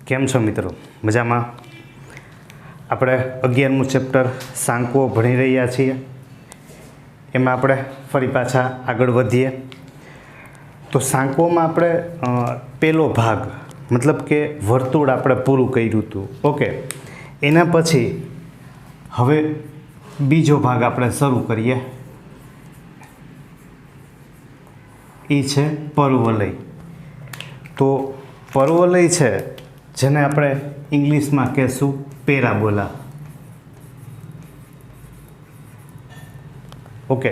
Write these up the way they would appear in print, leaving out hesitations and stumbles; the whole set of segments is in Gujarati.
કેમ છો મિત્રો? મજામાં? આપણે 11મું ચેપ્ટર સાંકવો ભણી રહ્યા છીએ. એમાં આપણે ફરી પાછા આગળ વધીએ. તો સાંકવોમાં આપણે પહેલો ભાગ મતલબ કે વર્તુળ આપણે પૂરું કર્યું હતું. ઓકે, એના પછી હવે બીજો ભાગ આપણે શરૂ કરીએ. એ છે પરવલય. તો પરવલય છે જેને આપણે ઇંગ્લિશમાં કહેશું પેરાબોલા. ઓકે,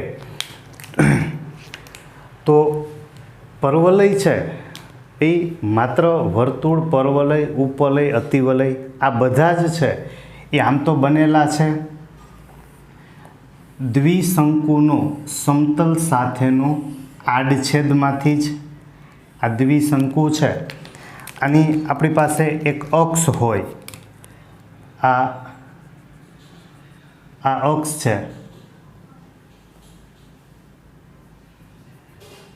તો પરવલય છે એ માત્ર વર્તુળ, પરવલય, ઉપવલય, અતિવલય આ બધા જ છે એ આમ તો બનેલા છે દ્વિશંકુનો સમતલ સાથેનો આડછેદમાંથી જ. આ દ્વિશંકુ છે, આની આપણી પાસે એક અક્ષ હોય, આ અક્ષ છે,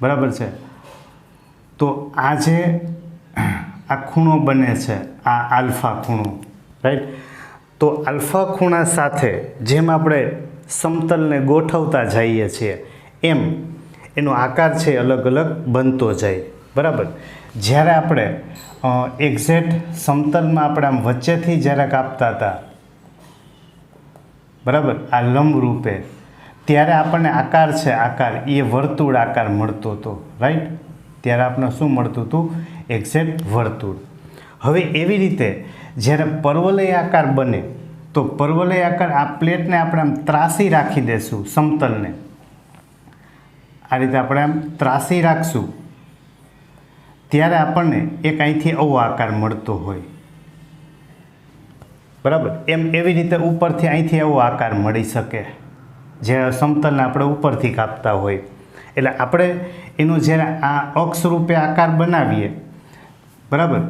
બરાબર છે. તો આ જે આ ખૂણો બને છે, આ આલ્ફા ખૂણો, રાઈટ. તો આલ્ફા ખૂણા સાથે જેમ આપણે સમતલને ગોઠવતા જઈએ છીએ એમ એનો આકાર છે અલગ અલગ બનતો જાય, બરાબર. જ્યારે આપણે એક્ઝેક્ટ સમતલમાં આપણે આમ વચ્ચેથી જ્યારે કાપતા હતા, બરાબર, આ લંબ રૂપે, ત્યારે આપણને આકાર છે, આકાર એ વર્તુળ આકાર મળતો હતો, રાઈટ. ત્યારે આપણે શું મળતું હતું? એક્ઝેક્ટ વર્તુળ. હવે એવી રીતે જ્યારે પરવલય આકાર બને તો પરવલય આકાર આ પ્લેટને આપણે આમ ત્રાસી રાખી દેશું, સમતલને આ રીતે આપણે આમ ત્રાસી રાખશું ત્યારે આપણને એક અહીંથી આવો આકાર મળતો હોય, બરાબર. એવી રીતે ઉપરથી અહીંથી આવો આકાર મળી શકે જે સમતલને આપણે ઉપરથી કાપતા હોય. એટલે આપણે એનું જ્યારે આ અક્ષ રૂપે આકાર બનાવીએ, બરાબર,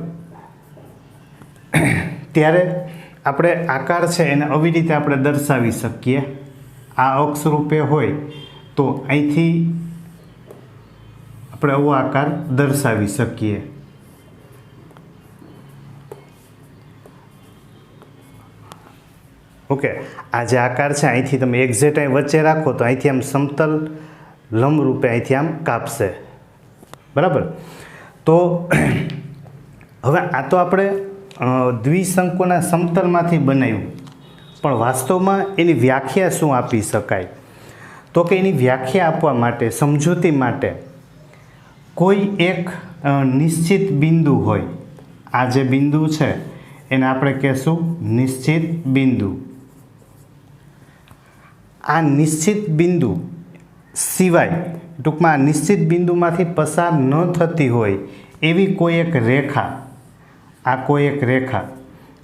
ત્યારે આપણે આકાર છે એને આવી રીતે આપણે દર્શાવી શકીએ. આ અક્ષ રૂપે હોય તો અહીંથી આપણે આવો આકાર દર્શાવી શકીએ. ઓકે, આ જે આકાર છે અહીંથી તમે એક્ઝેક્ટ અહીં વચ્ચે રાખો તો અહીંથી આમ સમતલ લંબ રૂપે અહીંથી આમ કાપશે, બરાબર. તો હવે આ તો આપણે દ્વિશંકુના સમતલમાંથી બનાવ્યું, પણ વાસ્તવમાં એની વ્યાખ્યા શું આપી શકાય? તો કે એની વ્યાખ્યા આપવા માટે, સમજૂતી માટે કોઈ એક નિશ્ચિત બિંદુ હોય. આ જે બિંદુ છે એને આપણે કહેશું નિશ્ચિત બિંદુ. આ નિશ્ચિત બિંદુ સિવાય, ટૂંકમાં આ નિશ્ચિત બિંદુમાંથી પસાર ન થતી હોય એવી કોઈ એક રેખા, આ કોઈ એક રેખા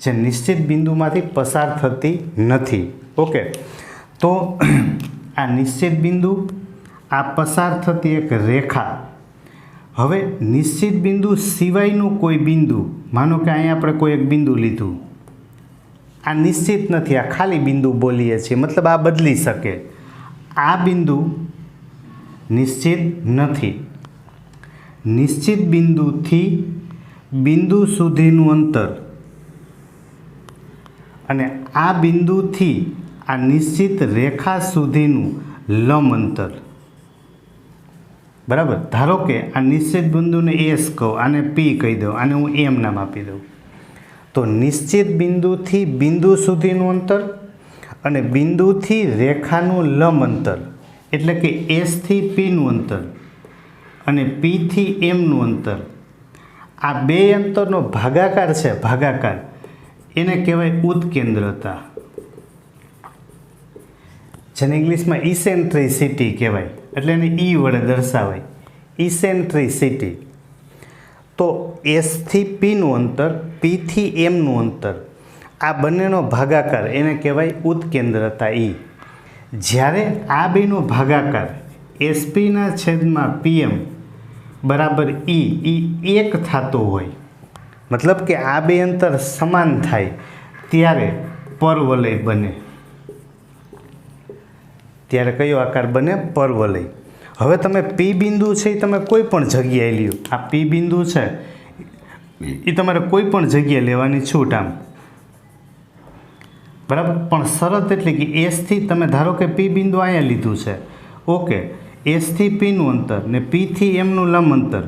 જે નિશ્ચિત બિંદુમાંથી પસાર થતી નથી. ઓકે, તો આ નિશ્ચિત બિંદુ, આ પસાર થતી એક રેખા. હવે નિશ્ચિત બિંદુ સિવાયનું કોઈ બિંદુ, માનો કે અહીંયા આપણે કોઈ એક બિંદુ લીધું, આ નિશ્ચિત નથી, આ ખાલી બિંદુ બોલીએ છીએ, મતલબ આ બદલી શકે. આ બિંદુ નિશ્ચિત નથી. નિશ્ચિત બિંદુથી બિંદુ સુધીનું અંતર અને આ બિંદુથી આ નિશ્ચિત રેખા સુધીનું લંબ અંતર, બરાબર. ધારો કે આ નિશ્ચિત બિંદુને એસ કહો, આને પી કહી દો, આને હું એમ નામ આપી દઉં. તો નિશ્ચિત બિંદુથી બિંદુ સુધીનું અંતર અને બિંદુથી રેખાનું લંબ અંતર, એટલે કે એસથી પીનું અંતર અને પીથી એમનું અંતર, આ બે અંતરનો ભાગાકાર છે, ભાગાકાર, એને કહેવાય ઉત્કેન્દ્રતા, જેને ઇંગ્લિશમાં ઇસેન્ટ્રિસિટી કહેવાય. એટલે એને ઈ વડે દર્શાવાય, ઇસેન્ટ્રિસિટી. તો એસથી પીનું અંતર, પીથી એમનું અંતર, આ બંનેનો ભાગાકાર એને કહેવાય ઉત્કેન્દ્રતા, ઈ. જ્યારે આ બેનો ભાગાકાર એસપીના છેદમાં પીએમ બરાબર ઈ એક થતો હોય, મતલબ કે આ બે અંતર સમાન થાય ત્યારે પરવલય બને. ત્યારે કયો આકાર બને? પરવલય. હવે તમે પી બિંદુ છે એ તમે કોઈ પણ જગ્યાએ લ્યો, આ પી બિંદુ છે એ તમારે કોઈ પણ જગ્યાએ લેવાની છૂટ આમ, બરાબર. પણ શરત એટલે કે એસથી તમે ધારો કે પી બિંદુ અહીંયા લીધું છે, ઓકે, એસથી પીનું અંતર ને પીથી એમનું લંબ અંતર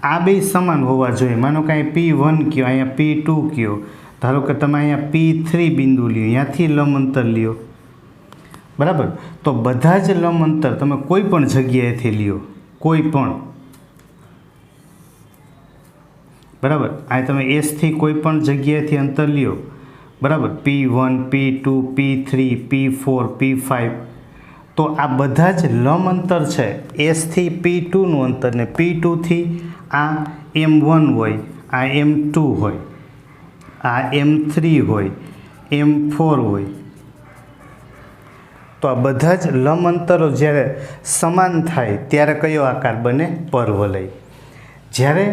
આ બે સમાન હોવા જોઈએ. માનો કે અહીંયા P1 કયો, અહીંયા P2 કયો, ધારો કે તમે અહીંયા P3 બિંદુ લ્યો, ત્યાંથી લંબ અંતર લ્યો, બરાબર. તો બધા જ લંબ અંતર તમે કોઈ પણ જગ્યાએથી લ્યો, કોઈ પણ, બરાબર. આ તમે એસથી કોઈ પણ જગ્યાએથી અંતર લ્યો, બરાબર, P1 P2 P3 P4 P5, તો આ બધા જ લંબ અંતર છે એસથી P2નું અંતર ને P2થી આ M1 હોય, આ M2 હોય, આ M3 હોય, M4 હોય. તો આ બધા જ લંબ અંતરો જ્યારે સમાન થાય ત્યારે કયો આકાર બને? પરવલય. જ્યારે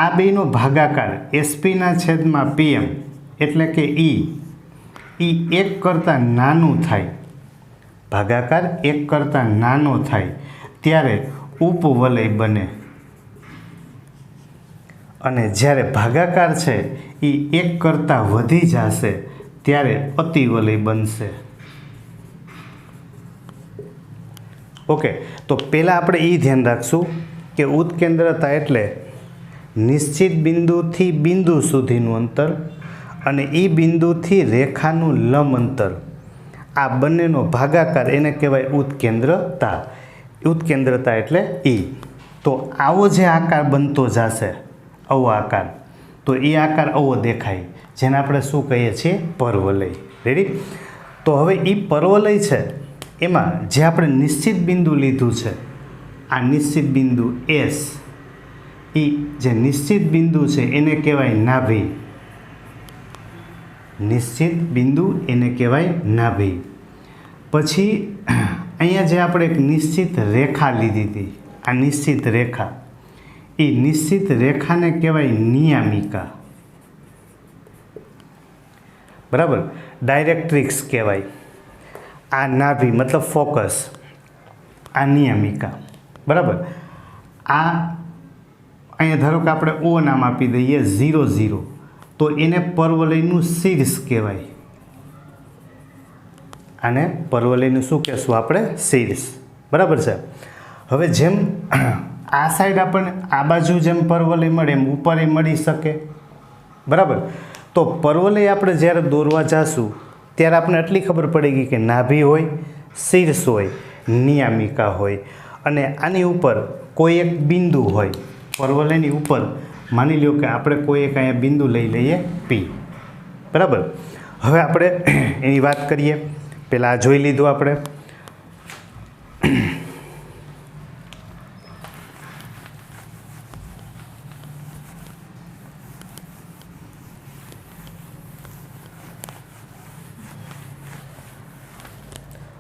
આ બેનો ભાગાકાર એસપીના છેદમાં PM એટલે કે E એક કરતાં નાનું થાય, ભાગાકાર એક કરતાં નાનો થાય ત્યારે ઉપવલય બને. અને જ્યારે ભાગાકાર છે એ એક કરતાં વધી જશે ત્યારે અતિવલય બનશે. ઓકે, તો પહેલાં આપણે એ ધ્યાન રાખશું કે ઉત્કેન્દ્રતા એટલે નિશ્ચિત બિંદુથી બિંદુ સુધીનું અંતર અને એ બિંદુથી રેખાનું લંબ અંતર, આ બંનેનો ભાગાકાર એને કહેવાય ઉત્કેન્દ્રતા. ઉત્કેન્દ્રતા એટલે E. તો આવો જે આકાર બનતો જશે, આવો આકાર, તો એ આકાર આવો દેખાય, જેને આપણે શું કહીએ છીએ? પરવલય. રેડી? તો હવે એ પરવલય છે એમાં જે આપણે નિશ્ચિત બિંદુ લીધું છે, આ નિશ્ચિત બિંદુ S, એ જે નિશ્ચિત બિંદુ છે એને કહેવાય નાભી. નિશ્ચિત બિંદુ એને કહેવાય નાભી. પછી અહીંયા જે આપણે એક નિશ્ચિત રેખા લીધી હતી, આ નિશ્ચિત રેખા, એ નિશ્ચિત રેખાને કહેવાય નિયામિકા, બરાબર. ડાયરેક્ટ્રિક્સ કહેવાય. આ નાભી મતલબ ફોકસ, આ નિયામિકા, બરાબર. આ અહીંયા ધારો કે આપણે O નામ આપી દઈએ 0 0, તો એને પરવલયનું શીર્ષ કહેવાય. આને પરવલયનું શું કહેશું આપણે? શીર્ષ, બરાબર છે. હવે જેમ આ સાઈડ આપણને આ બાજુ જેમ પરવલય મળે એમ ઉપર મળી શકે, બરાબર. તો પરવલય આપણે જ્યારે દોરવા જાશું ત્યારે આપણે એટલી ખબર પડી ગઈ કે નાભી હોય, શીર્ષ હોય, નિયામિકા હોય અને આની ઉપર કોઈ એક બિંદુ હોય. પરવલયની ઉપર માની લો કે આપણે કોઈ એક અહીંયા બિંદુ લઈ લઈએ P, બરાબર. હવે આપણે એની વાત કરીએ. પહેલાં આ જોઈ લીધું આપણે.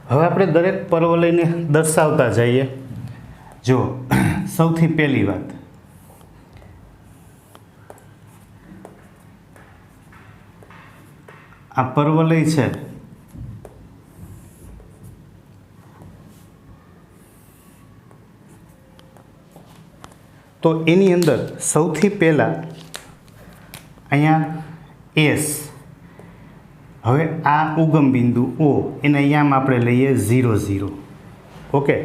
હવે આપણે દરેક પરવલયને દર્શાવતા જઈએ. જો સૌથી પહેલી વાત, આ પરવલય છે તો એની અંદર સૌથી પહેલાં અહીંયા S, હવે આ ઉગમ બિંદુ O, એને અહીંયા આપણે લઈએ 0 0. ઓકે,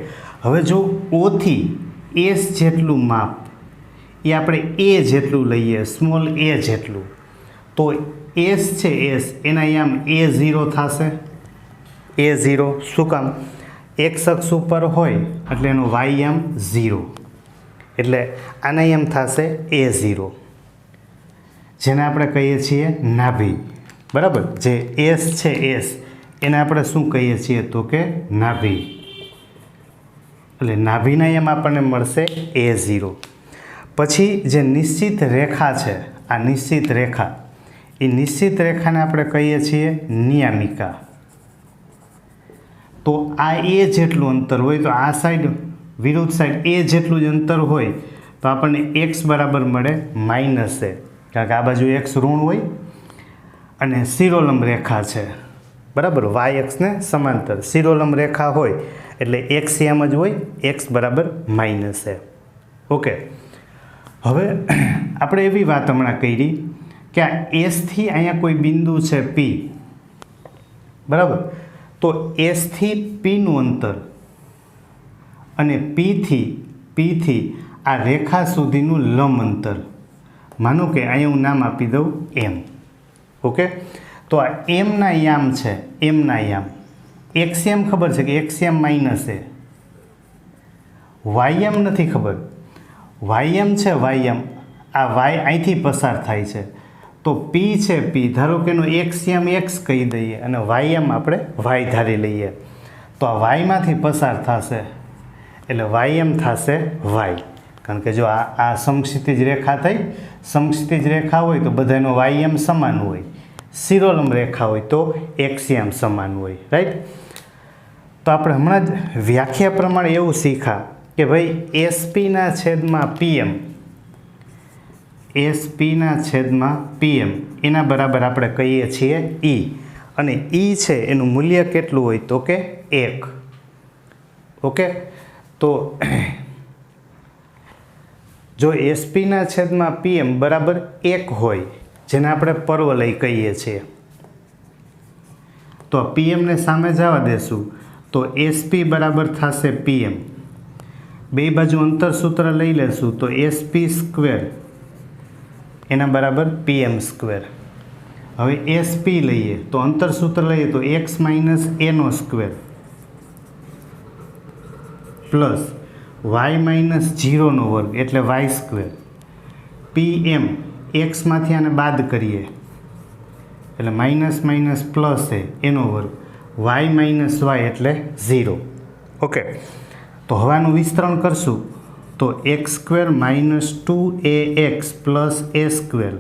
હવે જો Oથી S જેટલું માપ એ આપણે A જેટલું લઈએ, સ્મોલ a જેટલું, તો S છે S એના અહીંયા A0 થશે. A0 શું કામ? X અક્ષ ઉપર હોય એટલે એનો y 0, એટલે આના એમ થશે A0, જેને આપણે કહીએ છીએ નાભી, બરાબર. જે S છે S એને આપણે શું કહીએ છીએ? તો કે નાભી. એટલે નાભીના એમ આપણને મળશે A0. પછી જે નિશ્ચિત રેખા છે, આ નિશ્ચિત રેખા, એ નિશ્ચિત રેખાને આપણે કહીએ છીએ નિયામિકા. તો આ A જેટલું અંતર હોય તો આ સાઈડ વિરુદ્ધ સાઈડ A જેટલું જ અંતર હોય તો આપણને x બરાબર મળે -a, કારણ કે આ બાજુ x ઋણ હોય અને શિરોલંબ રેખા છે, બરાબર. y અક્ષને સમાંતર શિરોલંબ રેખા હોય એટલે x એમ જ હોય, x બરાબર -a. ઓકે, હવે આપણે એવી વાત હમણાં કરી કે આ એસથી અહીંયા કોઈ બિંદુ છે પી, બરાબર? તો એસથી પીનું અંતર અને પીથી આ રેખા સુધીનું લંબ અંતર, માનો કે અહીંયા હું નામ આપી દઉં એમ. ઓકે, તો આ એમના યામ છે, એમના યામ. એક્સએમ ખબર છે કે એક્સએમ માઇનસ એ, વાયએમ નથી ખબર. વાયએમ છે, વાયએમ આ વાય અહીંથી પસાર થાય છે. તો પી છે પી, ધારો કે એનો એક્સએમ એક્સ કહી દઈએ અને વાયએમ આપણે વાય ધારી લઈએ. તો આ વાયમાંથી પસાર થશે એટલે વાયએમ થશે વાય. કારણ કે જો આ સમક્ષિતિજ રેખા થઈ, સમક્ષિતિજ રેખા હોય તો બધાનો વાયએમ સમાન હોય, શિરોલંબ રેખા હોય તો એક્સએમ સમાન હોય, રાઈટ? તો આપણે હમણાં જ વ્યાખ્યા પ્રમાણે એવું શીખ્યા કે ભાઈ એસપીના છેદમાં પીએમ, એસપીના છેદમાં પીએમ એના બરાબર આપણે કહીએ છીએ ઈ. અને ઈ છે એનું મૂલ્ય કેટલું હોય તો કે 1. ઓકે, તો જો એસપીના છેદમાં પીએમ બરાબર 1 હોય, જેને આપણે પર્વલય કહીએ છીએ, તો પીએમને સામે જવા દેશું તો એસપી બરાબર થશે પીએમ. બે બાજુ અંતર સૂત્ર લઈ લેશું તો એસપી સ્ક્વેર એના બરાબર પીએમ સ્ક્વેર. હવે એસપી લઈએ તો અંતર સૂત્ર લઈએ તો એક્સ માઇનસ એનો સ્ક્વેર પ્લસ વાય માઇનસ 0નો વર્ગ એટલે વાય સ્ક્વેર. પીએમ એક્સમાંથી આને બાદ કરીએ એટલે માઇનસ માઇનસ પ્લસ એનો વર્ગ, વાય માઇનસ વાય એટલે 0. ઓકે, તો હવે આનું વિસ્તરણ કરશું તો x square minus 2ax plus a square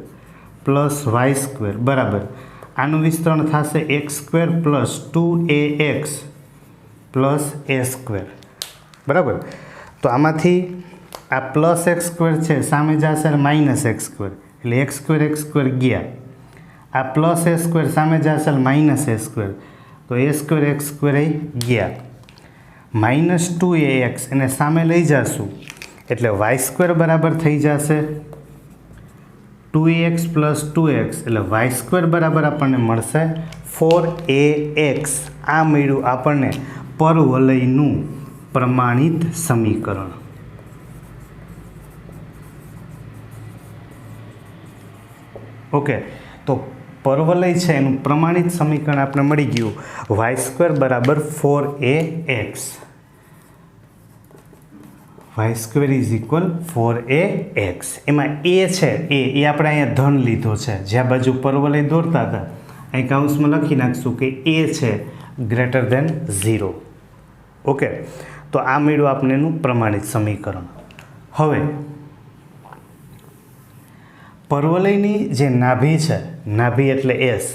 plus y square બરાબર આનું વિસ્તરણ થશે x square plus 2ax plus a square, બરાબર? તો આમાંથી આ પ્લસ એક્સ સ્ક્વેર છે સામે જશે માઇનસ એક્સ સ્ક્વેર એટલે એક્સ સ્ક્વેર ગયા. આ પ્લસ એ સ્ક્વેર સામે જશે માઇનસ એ સ્ક્વેર, તો એ સ્ક્વેર એક્સ સ્ક્વેર ગયા. માઇનસ 2ax એને સામે લઈ જશું એટલે વાય સ્ક્વેર બરાબર થઈ જશે 2ax પ્લસ 2x એટલે વાય સ્ક્વેર બરાબર આપણને મળશે 4ax. આ મળ્યું આપણને પરવલયનું પ્રમાણિત સમીકરણ. ઓકે, તો પરવલય છે એનું પ્રમાણિત સમીકરણ આપણે મળી ગયું વાય સ્ક્વેર બરાબર 4ax. Y square is equal 4ax. એમાં એ છે એ આપણે અહીંયા ધન લીધો છે, જ્યાં બાજુ પરવલય દોરતા હતા અહીં કાઉન્સમાં લખી નાખશું કે એ છે ગ્રેટર ધેન 0. ઓકે, તો આ મળ્યું આપણે એનું પ્રમાણિત સમીકરણ. હવે પરવલયની જે નાભી છે, નાભી એટલે એસ,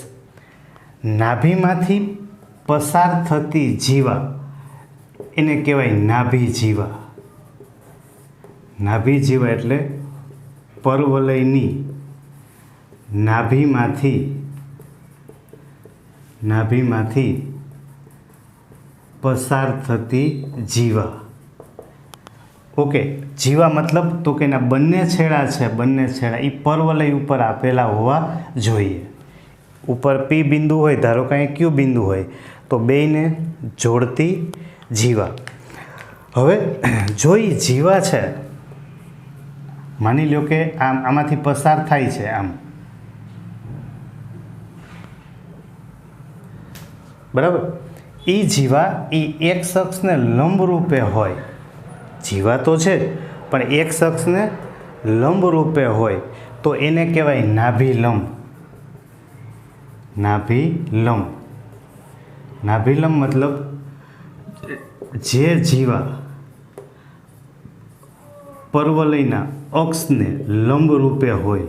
નાભીમાંથી પસાર થતી જીવા એને કહેવાય નાભી જીવા. નાભી જીવા એટલે પરવલયની નાભીમાંથી પસાર થતી જીવા. ઓકે, જીવા મતલબ તો કે એના બંને છેડા છે, બંને છેડા એ પરવલય ઉપર આપેલા હોવા જોઈએ. ઉપર પી બિંદુ હોય, ધારો કે અહીં ક્યુ બિંદુ હોય તો બેયને જોડતી જીવા. હવે જો એ જીવા છે, માની લો કે આમાંથી પસાર થાય છે, આમ બરાબર, એ જીવા એ એક અક્ષને લંબ રૂપે હોય, જીવા તો છે પણ એક અક્ષને લંબ રૂપે હોય તો એને કહેવાય નાભિલંબ. નાભિલંબ મતલબ જે જીવા પરવલયના અક્ષને લંબ રૂપે હોય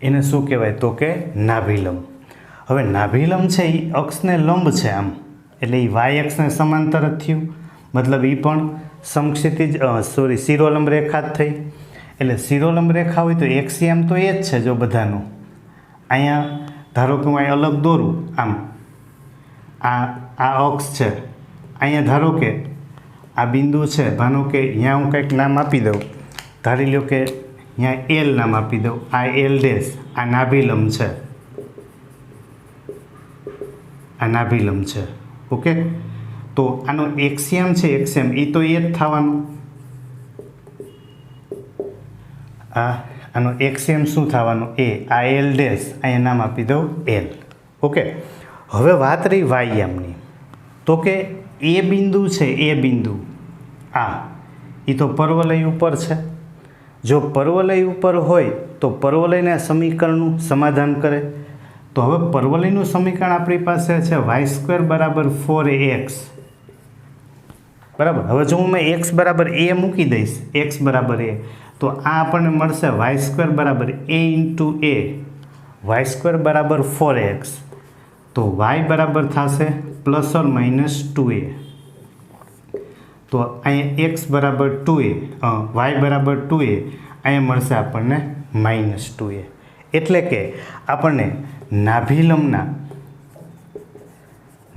એને શું કહેવાય તો કે નાભિલંબ. હવે નાભિલંબ છે એ અક્ષને લંબ છે આમ, એટલે એ વાય અક્ષને સમાંતર જ થયું, મતલબ એ પણ સમક્ષિતિજ શિરોલંબ રેખા જ થઈ. એટલે શિરોલંબ રેખા હોય તો એક્સિયમ તો એ જ છે. જો બધાનું અહીંયા ધારો કે હું અહીં અલગ દોરું, આમ આ અક્ષ છે, અહીંયા ધારો કે આ બિંદુ છે, માનો કે અહીંયા હું કંઈક નામ આપી દઉં, ધારી લો કે અહીંયા એલ નામ આપી દઉં, આ એલ ડેશ, આ નાભિલંબ છે, આ નાભિલંબ છે. ઓકે, તો આનો એક્સિયમ છે, એક્સિયમ એ તો એ જ થવાનું. આનો એક્સિયમ શું થવાનું? એ. આ એલ ડેશ અહીંયા નામ આપી દઉં એલ. ઓકે, હવે વાત રહી વાયયામની. તો કે એ બિંદુ છે, એ બિંદુ એ તો પર્વલય ઉપર છે. જો પર્વલય ઉપર હોય તો પર્વલયના સમીકરણનું સમાધાન કરે. તો હવે પર્વલયનું સમીકરણ આપણી પાસે છે y² બરાબર 4ax. બરાબર. હવે જો હું x બરાબર a મૂકી દઈશ, x બરાબર a, તો આ આપણને મળશે y² બરાબર a ઇન્ટુ a, y² બરાબર 4ax. તો y બરાબર થશે પ્લસ ઓર માઇનસ 2a. તો અહીંયા x બરાબર 2a, y બરાબર 2a, અહીંયા મળશે આપણને માઇનસ 2a. એટલે કે આપણને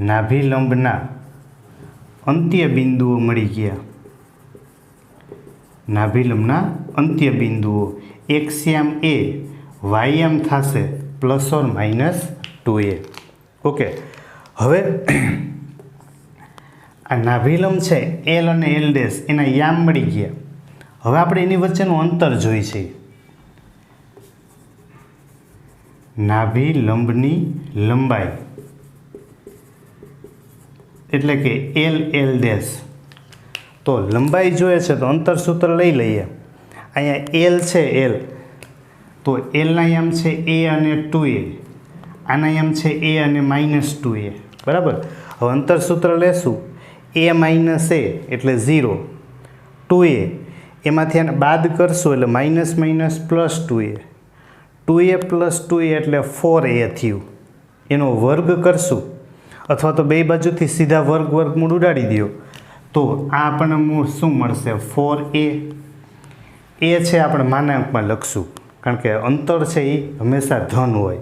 નાભિલંબના અંત્ય બિંદુઓ મળી ગયા. નાભિલંબના અંત્ય બિંદુઓ એક્સિયમ a, વાયયામ થશે plus or minus 2a. Okay, હવે આ નાભિલંબ છે એલ અને એલ ડેશ, એના યામ મળી ગયા. હવે આપણે એની વચ્ચેનું અંતર જોઈ છે. નાભિલંબની લંબાઈ એટલે કે એલ એલ ડેશ. તો લંબાઈ જોઈએ છે તો અંતર સૂત્ર લઈ લઈએ. અહીંયા એલ છે એલ, તો એલના યામ છે a અને 2a, આના યામ છે a અને માઇનસ 2a. બરાબર. હવે અંતર સૂત્ર લેશું. a માઇનસ a એટલે 0, 2a એમાંથી આને બાદ કરશું એટલે minus minus plus 2a, 2a plus 2a એટલે 4a થયું. એનો વર્ગ કરશું અથવા તો બે બાજુથી સીધા વર્ગમૂળ ઉડાડી દો તો આ આપણને શું મળશે? 4a. એ છે આપણે માનાંકમાં લખશું કારણ કે અંતર છે એ હંમેશા ધન હોય.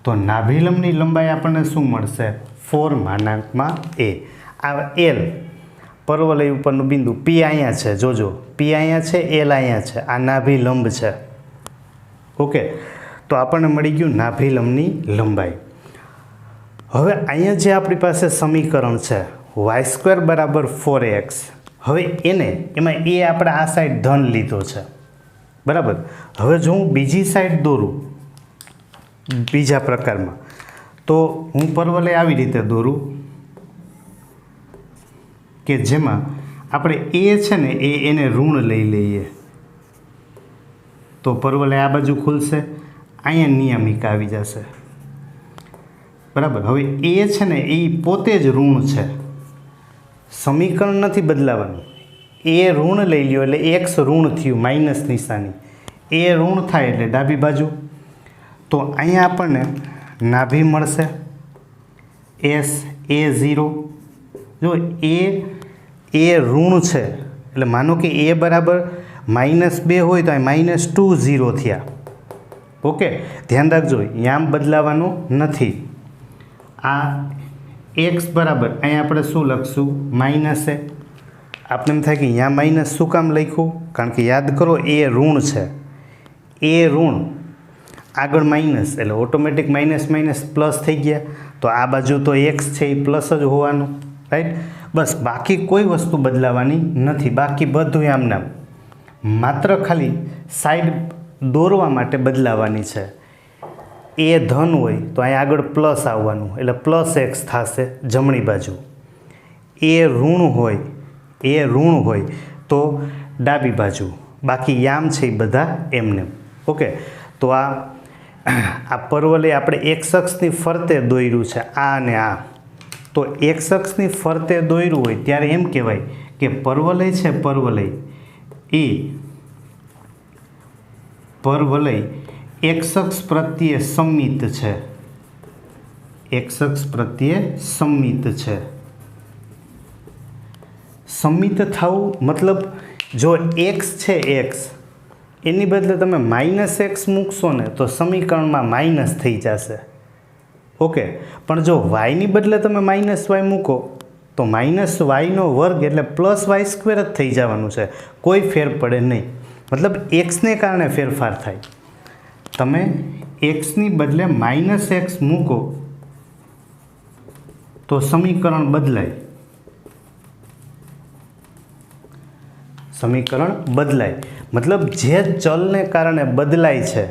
તો નાભિલંબની લંબાઈ આપણને શું મળશે? 4 માનાંકમાં a. આ એલ પર્વલય ઉપરનું બિંદુ, p અહીંયા છે, જોજો p અહીંયા છે, એલ અહીંયા છે, આ નાભિલંબ છે. ઓકે, તો આપણને મળી ગયું નાભિલંબની લંબાઈ. હવે અહીંયા જે આપણી પાસે સમીકરણ છે y² બરાબર 4ax, હવે એમાં એ આપણે આ સાઈડ ધન લીધો છે. બરાબર. હવે જો હું બીજી સાઈડ દોરું બીજા પ્રકારમાં, તો હું પર્વલય આવી રીતે દોરું કે જેમાં આપણે એ છે ને એને ઋણ લઈ લઈએ તો પર્વલય આ બાજુ ખુલશે, અહીંયા નિયમિકા આવી જશે. બરાબર. હવે એ છે ને એ પોતે જ ઋણ છે, સમીકરણ નથી બદલાવાનું. એ ઋણ લઈ લ્યો એટલે એક્સ ઋણ થયું, માઇનસ નિશાની. એ ઋણ થાય એટલે ડાબી બાજુ. તો અહીંયા આપણને નાભી મળશે એસ a0. જો એ ઋણ છે એટલે માનો કે એ બરાબર -2 હોય તો અહીં -2 0 થયા. ઓકે, ધ્યાન રાખજો યામ બદલાવાનું નથી. આ એક્સ બરાબર અહીંયા આપણે શું લખશું? માઇનસ એ. આપણે એમ થાય કે અહીંયા માઇનસ શું કામ લખ્યું? કારણ કે યાદ કરો એ ઋણ છે, એ ઋણ આગળ માઇનસ એટલે ઓટોમેટિક માઇનસ માઇનસ પ્લસ થઈ ગયા. તો આ બાજુ તો એક્સ છે એ પ્લસ જ હોવાનું, રાઈટ? બસ, બાકી કોઈ વસ્તુ બદલાવાની નથી, બાકી બધું આમ નામ, માત્ર ખાલી સાઈડ દોરવા માટે બદલાવાની છે. એ ધન હોય તો અહીંયા આગળ પ્લસ આવવાનું એટલે પ્લસ એક્સ થશે જમણી બાજુ. એ ઋણ હોય તો ડાબી બાજુ. બાકી યામ છે એ બધા એમને. ઓકે, તો આ પર્વલય આપણે એક્સ અક્ષની ફરતે દોર્યું છે, આ અને આ. તો એક્સ અક્ષની ફરતે દોર્યું હોય ત્યારે એમ કહેવાય કે પર્વલય છે, પર્વલય એક્સ અક્ષ પ્રત્યે સંમિત છે, એક્સ અક્ષ પ્રત્યે સંમિત છે. સંમિત થવું મતલબ જો એક્સ છે, એક્સ એની બદલે તમે -x મૂકશો ને તો સમીકરણમાં માઇનસ થઈ જશે. ઓકે, પણ જો વાયની બદલે તમે -y મૂકો તો માઇનસ વાયનો વર્ગ એટલે પ્લસ વાય સ્ક્વેર જ થઈ જવાનું છે, કોઈ ફેર પડે નહીં. મતલબ એક્સને કારણે ફેરફાર થાય. તમે એક્સની બદલે માઇનસ એક્સ મૂકો તો સમીકરણ બદલાય. સમીકરણ બદલાય મતલબ જે ચલને કારણે બદલાય છે,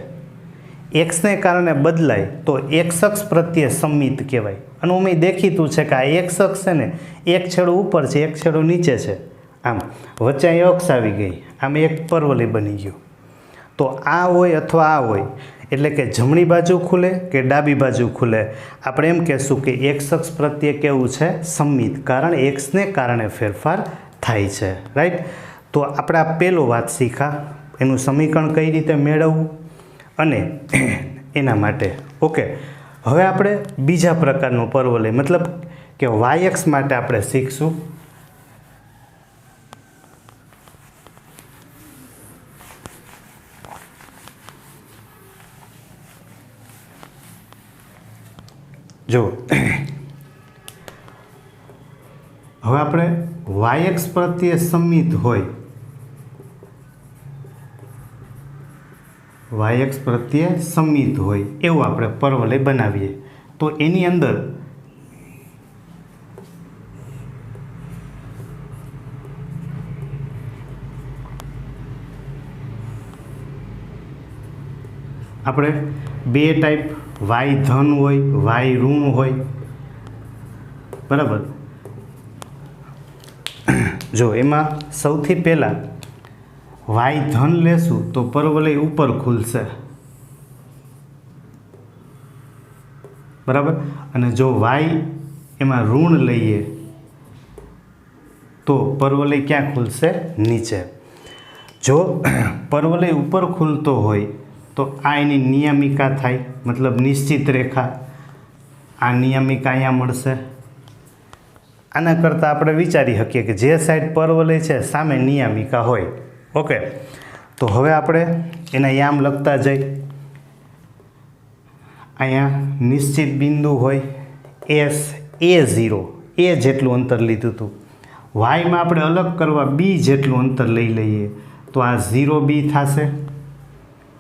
એક્સને કારણે બદલાય તો એક્સ અક્ષ પ્રત્યે સંમિત કહેવાય. અને અમે દેખીતું છે કે આ એક્સ અક્ષ છે ને, એક છેડો ઉપર છે, એક છેડો નીચે છે. આમ વચ્ચે અહીં અક્ષ આવી ગઈ, આમ એક પરવલય બની ગયું. તો આ હોય અથવા આ હોય એટલે કે જમણી બાજુ ખુલે કે ડાબી બાજુ ખુલે, આપણે એમ કહેશું કે એક્સ અક્ષ પ્રત્યે કેવું છે? સંમિત. કારણ એક્સને કારણે ફેરફાર થાય છે. રાઈટ. તો આપણે આ પહેલો વાત શીખા, એનું સમીકરણ કઈ રીતે મેળવવું અને એના માટે. ઓકે, હવે આપણે બીજા પ્રકારનું પરવલય મતલબ કે વાય એક્સ માટે આપણે શીખશું. જો હવે આપણે વાય એક્સ પ્રત્યે સંમિત હોય, વાય એક્સ પ્રત્યે સંમિત હોય એવું આપણે પરવલય બનાવીએ. તો એની અંદર આપણે બે ટાઈપ, વાય ધન હોય, વાય ઋણ હોય. બરાબર. જો એમાં સૌથી પહેલાં વાય ધન લેશું તો પરવલય ઉપર ખુલશે. બરાબર. અને જો વાય એમાં ઋણ લઈએ તો પરવલય ક્યાં ખુલશે? નીચે. જો પરવલય ઉપર ખુલતો હોય તો આ એની નિયમિકા થાય, મતલબ નિશ્ચિત રેખા. આ નિયમિકા અહીંયા મળશે. આના કરતાં આપણે વિચારી શકીએ કે જે સાઈડ પરવલય છે સામે નિયમિકા હોય. ઓકે, તો હવે આપણે એના યામ લખતા જઈ. અહીંયા નિશ્ચિત બિંદુ હોય એસ, A0, એ જેટલું અંતર લીધું હતું. વાયમાં આપણે અલગ કરવા બી જેટલું અંતર લઈ લઈએ તો આ 0B થશે.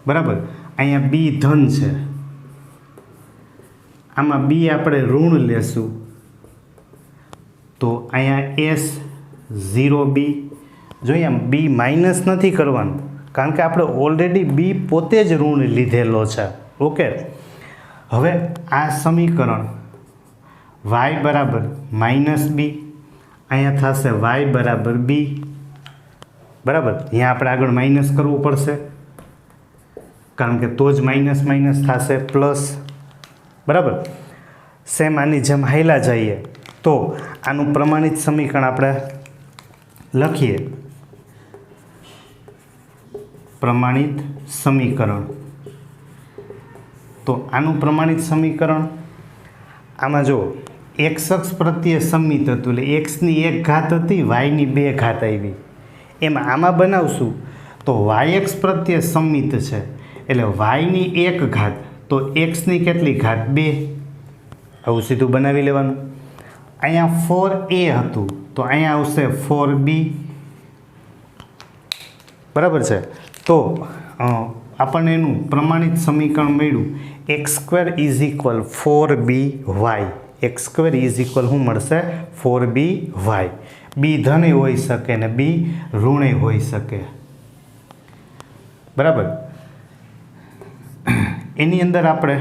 બરાબર. અહીંયા બી ધન છે, આમાં બી આપણે ઋણ લેશું તો અહીંયા S0B. જોઈએ આમ બી માઇનસ નથી કરવાનું કારણ કે આપણે ઓલરેડી બી પોતે જ ઋણ લીધેલો છે. ઓકે, હવે આ સમીકરણ વાય બરાબર માઇનસ બી, અહીંયા થશે વાય બરાબર બી. બરાબર. અહીંયા આપણે આગળ માઇનસ કરવું પડશે કારણ કે તો જ માઇનસ માઇનસ થશે પ્લસ. બરાબર. સેમ આની જેમ હાઈલા જઈએ તો આનું પ્રમાણિત સમીકરણ આપણે લખીએ. પ્રમાણિત સમીકરણ. તો આનું પ્રમાણિત સમીકરણ આમાં જો એક્સ અક્ષ પ્રત્યે સંમિત હતું એટલે એક્સની એક ઘાત હતી, વાયની બે ઘાત આવી. એમાં આમાં બનાવશું તો વાય એક્સ પ્રત્યે સંમિત છે એટલે વાયની એક ઘાત તો એક્સની કેટલી ઘાત? 2. આવું સીધું બનાવી લેવાનું. અહીંયા 4a હતું તો અહીંયા આવશે 4b. બરાબર છે. તો આપણને એનું પ્રમાણિત સમીકરણ મળ્યું x² = 4by. x² = શું મળશે? 4by. બી ધન હોઈ શકે ને બી ઋણ હોઈ શકે. બરાબર. એની અંદર આપણે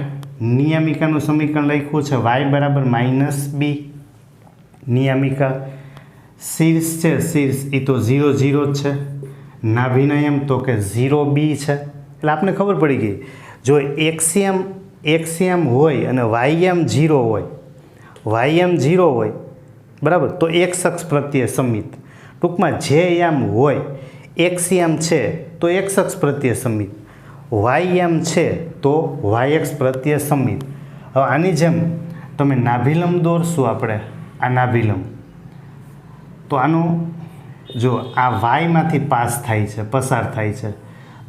નિયમિકાનું સમીકરણ લખ્યું છે y બરાબર -b. નિયમિકા શીર્ષ છે, શીર્ષ એ તો 0 0 જ છે. નાભિનયમ તો કે 0b છે. એટલે આપણે ખબર પડી ગઈ જો એક્સિયમ હોય અને વાયમ 0 હોય, વાયમ 0 હોય બરાબર તો એક્સ અક્ષ પ્રત્યે સંમિત. ટૂંકમાં જે યામ હોય એક્સિયમ છે તો એક્સ અક્ષ પ્રત્યે સંમિત, વાયમ છે તો વાય એક્સ પ્રત્યે સંમિત. હવે આની જેમ તમે નાભિલંબ દોરશું આપણે, આ નાભિલંબ તો આનું જો આ વાયમાંથી પાસ થાય છે, પસાર થાય છે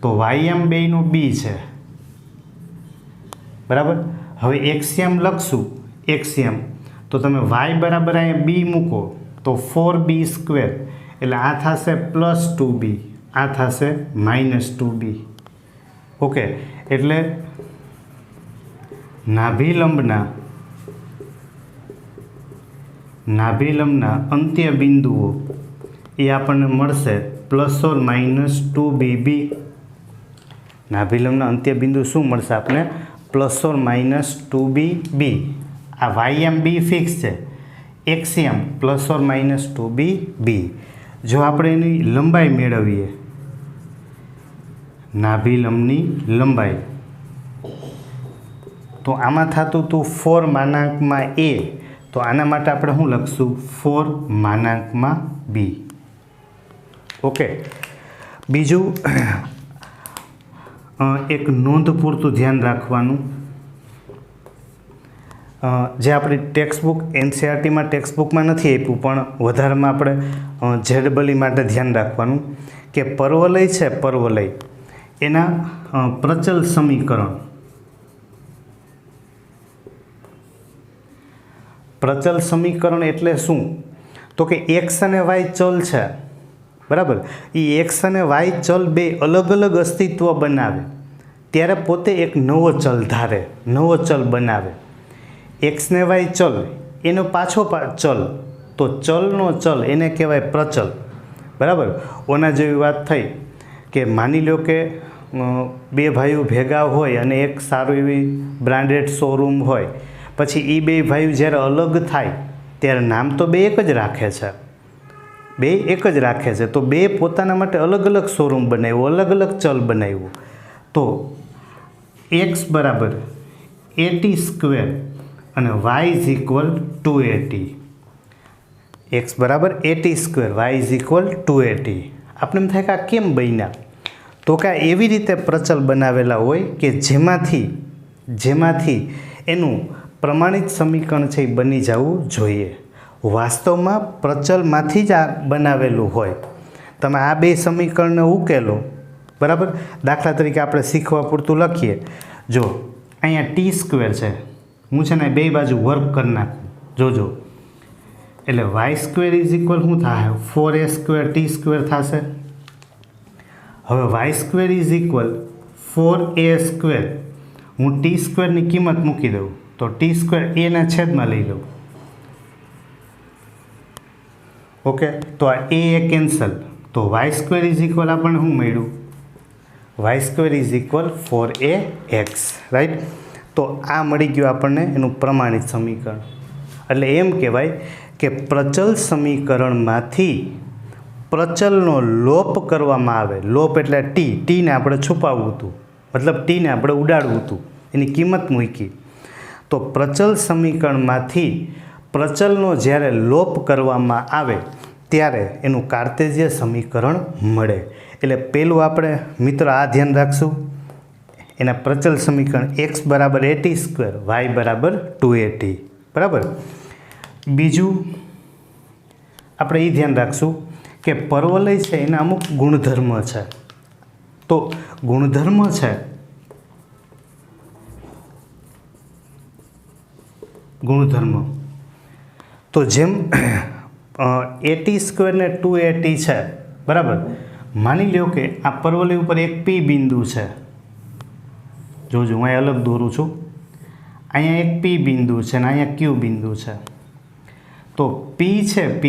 તો વાયમ બેયનું બી છે. બરાબર. હવે એક્સિયમ લખશું, એક્સિયમ તો તમે વાય બરાબર અહીંયા બી મૂકો तो 4b², એટલે આ થશે +2b, આ થશે -2b. ઓકે, એટલે નાભિલંબના અંત્ય બિંદુઓ એ આપણને મળશે ±2bb. નાભિલંબના અંત્ય બિંદુ શું મળશે આપણે? ±2bb. આ ym b ફિક્સ છે, xm ±2bb. જો આપણે એની લંબાઈ મેળવીએ, નાભિલંબની લંબાઈ, તો આમાં થતું હતું 4a, તો આના માટે આપણે શું લખશું? 4b. ઓકે, બીજું એક નોંધ પૂરતું ધ્યાન રાખવાનું, જે આપણી ટેક્સ્ટબુક એનસીઆરટીમાં ટેક્સ્ટબુકમાં નથી આપ્યું, પણ વધારેમાં આપણે ZEE માટે ધ્યાન રાખવાનું કે પર્વલય છે, પર્વલય એના પ્રચલ સમીકરણ, પ્રચલ સમીકરણ એટલે શું? તો કે x અને y ચલ છે, બરાબર? એ x અને y ચલ બે અલગ અલગ અસ્તિત્વ બનાવે ત્યારે પોતે એક નવો ચલ ધારે, નવો ચલ બનાવે. x ને y ચલ, એનો પાછો ચલ, તો ચલનો ચલ એને કહેવાય પ્રચલ, બરાબર? ઓના જેવી વાત થઈ કે માની લો કે બે ભાઈઓ ભેગા હોય અને એક સારું એવી બ્રાન્ડેડ શોરૂમ હોય, પછી એ બે ભાઈઓ જ્યારે અલગ થાય ત્યારે નામ તો બે એક જ રાખે છે, બે એક જ રાખે છે, તો બે પોતાના માટે અલગ અલગ શોરૂમ બનાવ્યું, અલગ અલગ ચલ બનાવ્યું. તો x બરાબર at² અને y = 2at. x બરાબર at², y = 2at. આપણે એમ થાય કે આ કેમ બન્યા? તો કે એવી રીતે પ્રચલ બનાવેલા હોય કે જેમાંથી એનું પ્રમાણિત સમીકરણ છે એ બની જવું જોઈએ. વાસ્તવમાં પ્રચલમાંથી જ આ બનાવેલું હોય. તમે આ બે સમીકરણને ઉકેલો, બરાબર? દાખલા તરીકે આપણે શીખવા પૂરતું લખીએ. જો અહીંયા t² છે, હું છે ને બે બાજુ વર્ક કરી નાખું, જોજો. એટલે y² = શું થાય? 4a²t² થશે. હવે y² = 4a², હું t² ની કિંમત મૂકી દઉં તો t² a ના છેદમાં લઈ લઉં. ઓકે, તો આ a કેન્સલ, તો y² = આપણને શું મળ્યું? y² = 4ax, right? તો આ મળી ગયું આપણને એનું પ્રમાણિત સમીકરણ. એટલે એમ કહેવાય કે પ્રચલ સમીકરણમાંથી પ્રચલનો લોપ કરવામાં આવે. લોપ એટલે ટીને આપણે છુપાવવું હતું, મતલબ ટીને આપણે ઉડાડવું હતું, એની કિંમત મૂકી. તો પ્રચલ સમીકરણમાંથી પ્રચલનો જ્યારે લોપ કરવામાં આવે ત્યારે એનું કાર્તેજ્ય સમીકરણ મળે. એટલે પહેલું આપણે મિત્ર આ ધ્યાન રાખશું, એના પ્રચલ સમીકરણ x = at², y = 2at, બરાબર? બીજું આપણે એ ધ્યાન રાખશું કે પર્વલય છે એના અમુક ગુણધર્મ છે. તો ગુણધર્મ છે, ગુણધર્મ તો જેમ at² ને 2at છે, બરાબર? માની લો કે આ પર્વલય ઉપર એક p બિંદુ છે, જોજો હું અહીં અલગ દોરું છું. અહીંયા એક p બિંદુ છે અને અહીંયા q બિંદુ છે. તો p છે, p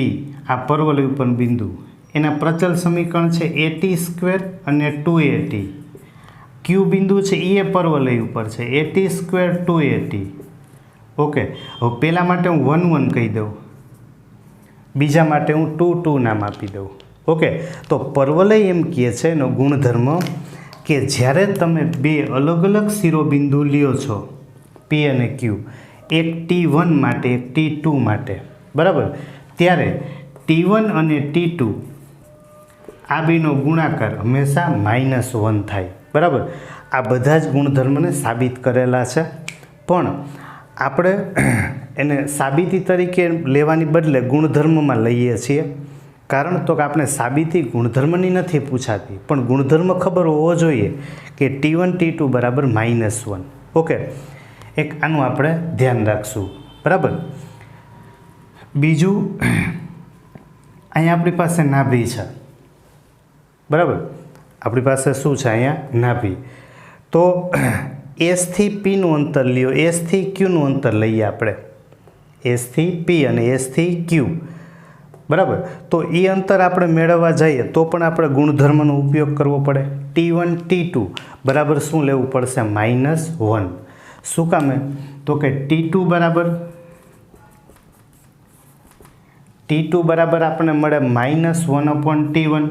આ પર્વલય ઉપર બિંદુ, એના પ્રચલ સમીકરણ છે at² અને 2at. q બિંદુ છે એ પર્વલય ઉપર છે, at² 2at. ઓકે, હવે પહેલા માટે હું 1 1 કહી દઉં, બીજા માટે હું 2 2 નામ આપી દઉં. ઓકે, તો પર્વલય એમ કહે છે એનો ગુણધર્મ કે જ્યારે તમે બે અલગ અલગ શિરોબિંદુ લ્યો છો, p અને q, એક t1 માટે એક t2 માટે, બરાબર? ત્યારે t1 અને t2 આ બેનો ગુણાકાર હંમેશા -1 થાય, બરાબર? આ બધા જ ગુણધર્મને સાબિત કરેલા છે, પણ આપણે એને સાબિતી તરીકે લેવાની બદલે ગુણધર્મમાં લઈએ છીએ. કારણ તો કે આપણે સાબિતી ગુણધર્મની નથી પૂછાતી, પણ ગુણધર્મ ખબર હોવો જોઈએ કે t1 t2 = -1. ઓકે, એક આનું આપણે ધ્યાન રાખશું, બરાબર? બીજું અહીંયા આપણી પાસે નાભી છે, બરાબર, આપણી પાસે શું છે અહીંયા નાભી. તો એસથી પીનું અંતર લ્યો, એસથી ક્યુનું અંતર લઈએ આપણે, એસથી પી અને એસથી ક્યુ, બરાબર. તો એ અંતર આપણે મેળવવા જઈએ તો પણ આપણે ગુણધર્મનો ઉપયોગ કરવો પડે. T1 T2 બરાબર શું લેવું પડશે? -1. શું કામે? તો કે T2 બરાબર આપણને મળે -1/T1.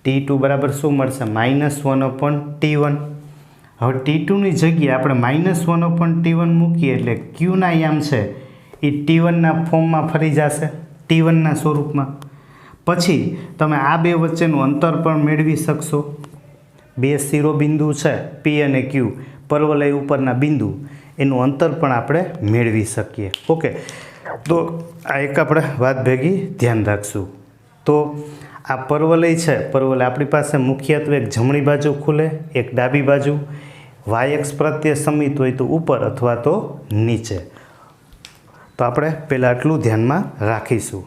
T2 બરાબર શું મળશે? -1/T1. હવે T2ની જગ્યાએ આપણે -1/T1 મૂકીએ એટલે ક્યુના યામ છે એ T1ના ફોર્મમાં ફરી જશે, T1ના સ્વરૂપમાં. પછી તમે આ બે વચ્ચેનું અંતર પણ મેળવી શકશો. બે શિરોબિંદુ છે P અને Q, પર્વલય ઉપરના બિંદુ, એનું અંતર પણ આપણે મેળવી શકીએ. ઓકે, તો આ એક આપણે વાત ભેગી ધ્યાન રાખશું. તો આ પર્વલય છે, પર્વલય આપણી પાસે મુખ્યત્વે એક જમણી બાજુ ખુલે, એક ડાબી બાજુ. વાયએક્સ પ્રત્યે સમિત હોય તો ઉપર અથવા તો નીચે. તો આપણે પહેલાં આટલું ધ્યાનમાં રાખીશું.